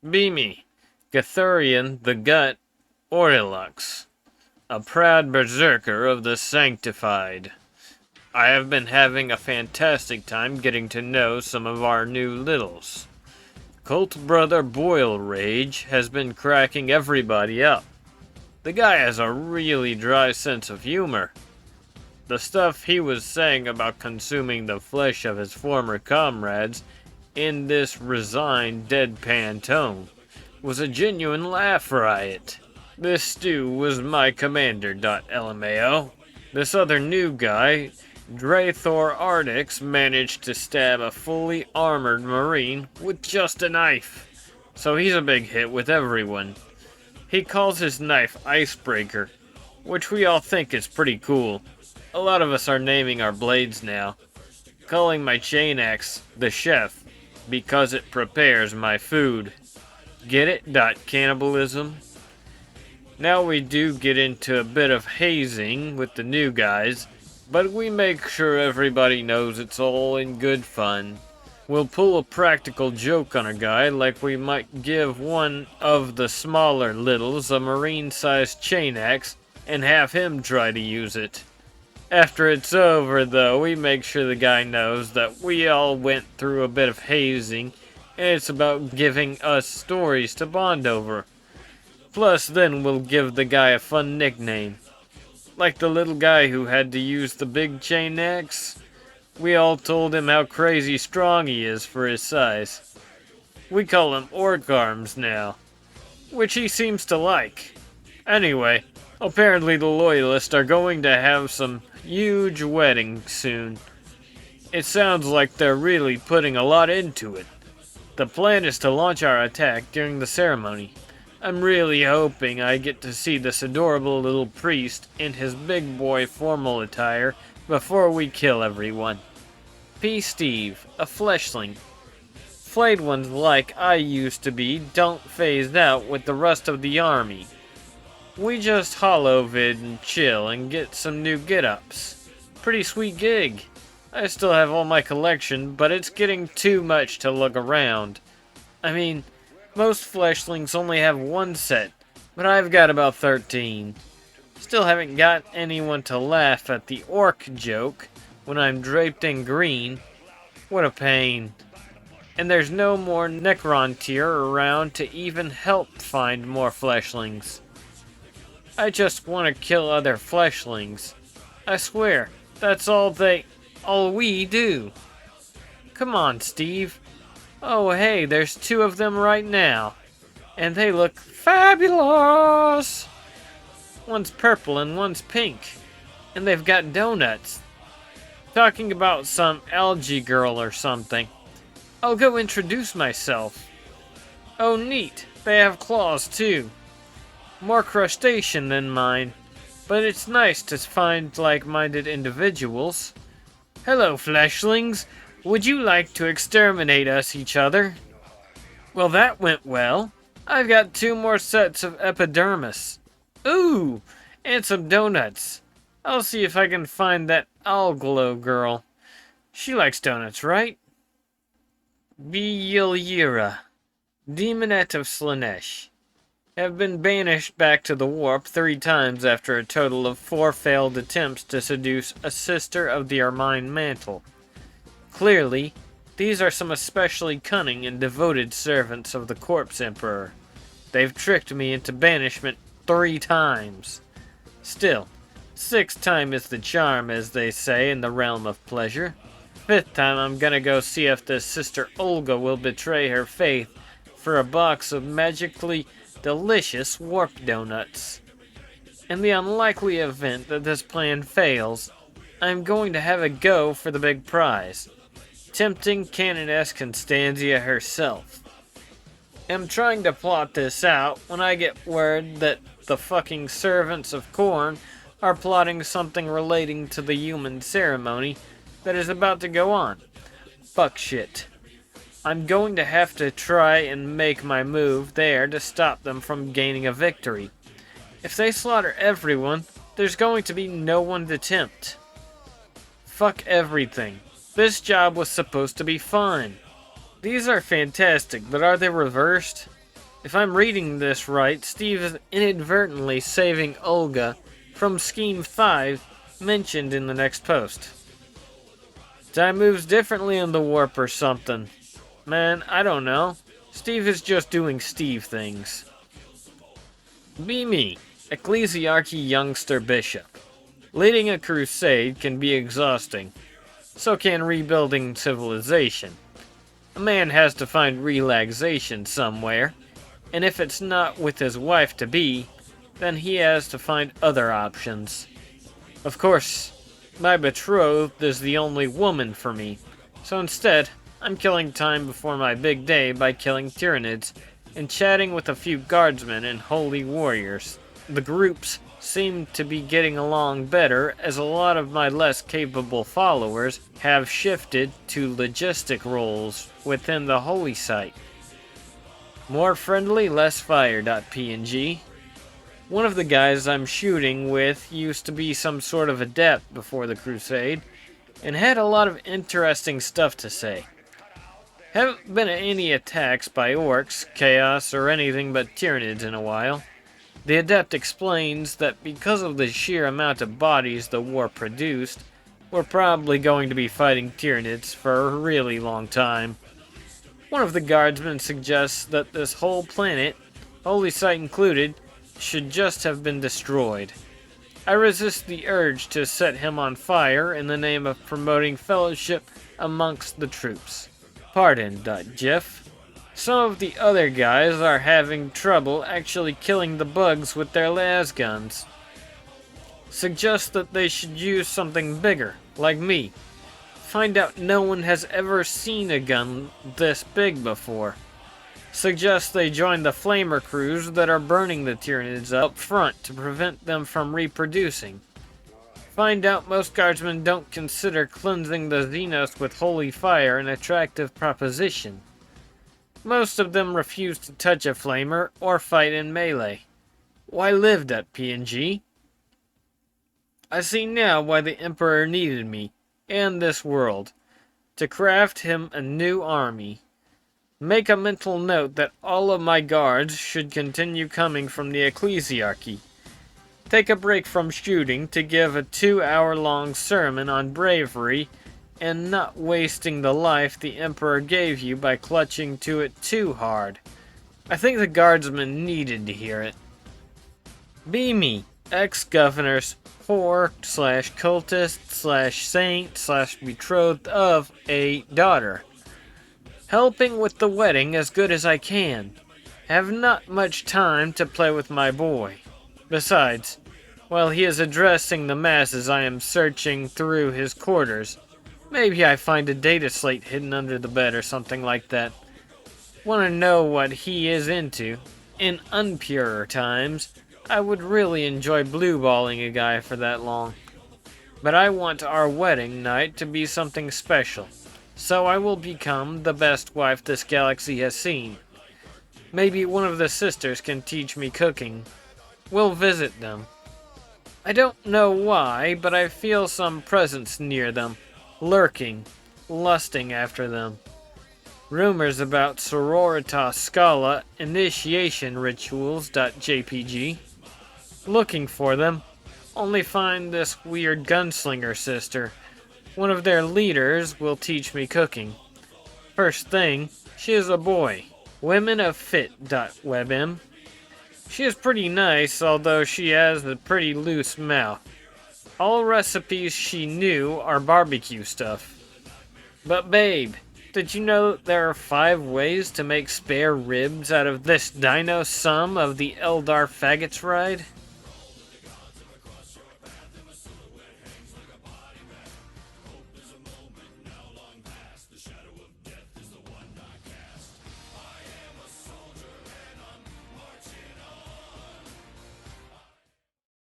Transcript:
Be me, Gathurian the Gut Orilux, a proud berserker of the Sanctified. I have been having a fantastic time getting to know some of our new littles. Cult Brother Boil Rage has been cracking everybody up. The guy has a really dry sense of humor. The stuff he was saying about consuming the flesh of his former comrades in this resigned, deadpan tone was a genuine laugh riot. This stew was my commander, LMAO. This other new guy, Drathor Ardix, managed to stab a fully armored marine with just a knife. So he's a big hit with everyone. He calls his knife Icebreaker, which we all think is pretty cool. A lot of us are naming our blades now, calling my chain axe the Chef because it prepares my food. Get it? Cannibalism. Now we do get into a bit of hazing with the new guys, but we make sure everybody knows it's all in good fun. We'll pull a practical joke on a guy like we might give one of the smaller littles a marine-sized chain axe and have him try to use it. After it's over, though, we make sure the guy knows that we all went through a bit of hazing, and it's about giving us stories to bond over. Plus, then we'll give the guy a fun nickname. Like the little guy who had to use the big chain axe. We all told him how crazy strong he is for his size. We call him Orc Arms now, which he seems to like. Anyway, apparently the Loyalists are going to have some huge wedding soon. It sounds like they're really putting a lot into it. The plan is to launch our attack during the ceremony. I'm really hoping I get to see this adorable little priest in his big boy formal attire before we kill everyone. P. Steve, a fleshling. Flayed ones like I used to be don't phase out with the rest of the army. We just holo-vid and chill and get some new get-ups. Pretty sweet gig. I still have all my collection, but it's getting too much to look around. I mean, most fleshlings only have one set, but I've got about 13. Still haven't got anyone to laugh at the orc joke when I'm draped in green. What a pain. And there's no more Necrontyr around to even help find more fleshlings. I just want to kill other fleshlings. I swear, that's all we do. Come on, Steve. Oh, hey, there's two of them right now. And they look fabulous! One's purple and one's pink. And they've got donuts. Talking about some algae girl or something. I'll go introduce myself. Oh, neat. They have claws, too. More crustacean than mine, but it's nice to find like-minded individuals. Hello, fleshlings. Would you like to exterminate us each other? Well, that went well. I've got 2 more sets of epidermis. Ooh, and some donuts. I'll see if I can find that Alglow girl. She likes donuts, right? Bielira, Demonette of Slaanesh, have been banished back to the warp 3 times after a total of 4 failed attempts to seduce a sister of the Ermine Mantle. Clearly, these are some especially cunning and devoted servants of the Corpse Emperor. They've tricked me into banishment 3 times. Still, 6th time is the charm, as they say in the realm of pleasure. 5th time I'm gonna go see if this Sister Olga will betray her faith for a box of magically delicious warp donuts. In the unlikely event that this plan fails, I'm going to have a go for the big prize. Tempting Canoness Constantia herself. I'm trying to plot this out when I get word that the fucking servants of Khorne are plotting something relating to the human ceremony that is about to go on. Fuck shit. I'm going to have to try and make my move there to stop them from gaining a victory. If they slaughter everyone, there's going to be no one to tempt. Fuck everything. This job was supposed to be fun. These are fantastic, but are they reversed? If I'm reading this right, Steve is inadvertently saving Olga from Scheme 5 mentioned in the next post. Time moves differently in the warp or something. Man, I don't know. Steve is just doing Steve things. Be me, Ecclesiarchy Youngster Bishop. Leading a crusade can be exhausting. So can rebuilding civilization. A man has to find relaxation somewhere, and if it's not with his wife-to-be, then he has to find other options. Of course, my betrothed is the only woman for me, so instead, I'm killing time before my big day by killing Tyranids and chatting with a few guardsmen and holy warriors. The groups seem to be getting along better as a lot of my less capable followers have shifted to logistic roles within the holy site. More friendly, less fire.png. One of the guys I'm shooting with used to be some sort of adept before the crusade and had a lot of interesting stuff to say. Haven't been at any attacks by orcs, chaos, or anything but Tyranids in a while. The adept explains that because of the sheer amount of bodies the war produced, we're probably going to be fighting Tyranids for a really long time. One of the guardsmen suggests that this whole planet, holy site included, should just have been destroyed. I resist the urge to set him on fire in the name of promoting fellowship amongst the troops. Pardon.gif. Some of the other guys are having trouble actually killing the bugs with their las guns. Suggest that they should use something bigger, like me. Find out no one has ever seen a gun this big before. Suggest they join the flamer crews that are burning the Tyranids up front to prevent them from reproducing. Find out most guardsmen don't consider cleansing the Xenos with holy fire an attractive proposition. Most of them refuse to touch a flamer or fight in melee. Why live.png? I see now why the Emperor needed me, and this world, to craft him a new army. Make a mental note that all of my guards should continue coming from the Ecclesiarchy. Take a break from shooting to give a 2-hour-long sermon on bravery and not wasting the life the Emperor gave you by clutching to it too hard. I think the guardsmen needed to hear it. Be me, ex-governors, whore / cultist / saint / betrothed of a daughter. Helping with the wedding as good as I can. Have not much time to play with my boy. Besides, while he is addressing the masses, I am searching through his quarters. Maybe I find a data slate hidden under the bed or something like that. Want to know what he is into? In unpurer times, I would really enjoy blue-balling a guy for that long. But I want our wedding night to be something special, so I will become the best wife this galaxy has seen. Maybe one of the sisters can teach me cooking. We'll visit them. I don't know why, but I feel some presence near them, lurking, lusting after them. Rumors about Sororitas Scala initiation rituals.jpg. Looking for them, only find this weird gunslinger sister. One of their leaders will teach me cooking. First thing, she is a boy. Women of fit.webm. She is pretty nice, although she has a pretty loose mouth. All recipes she knew are barbecue stuff. But babe, did you know that there are 5 ways to make spare ribs out of this dino sum of the Eldar Faggots ride?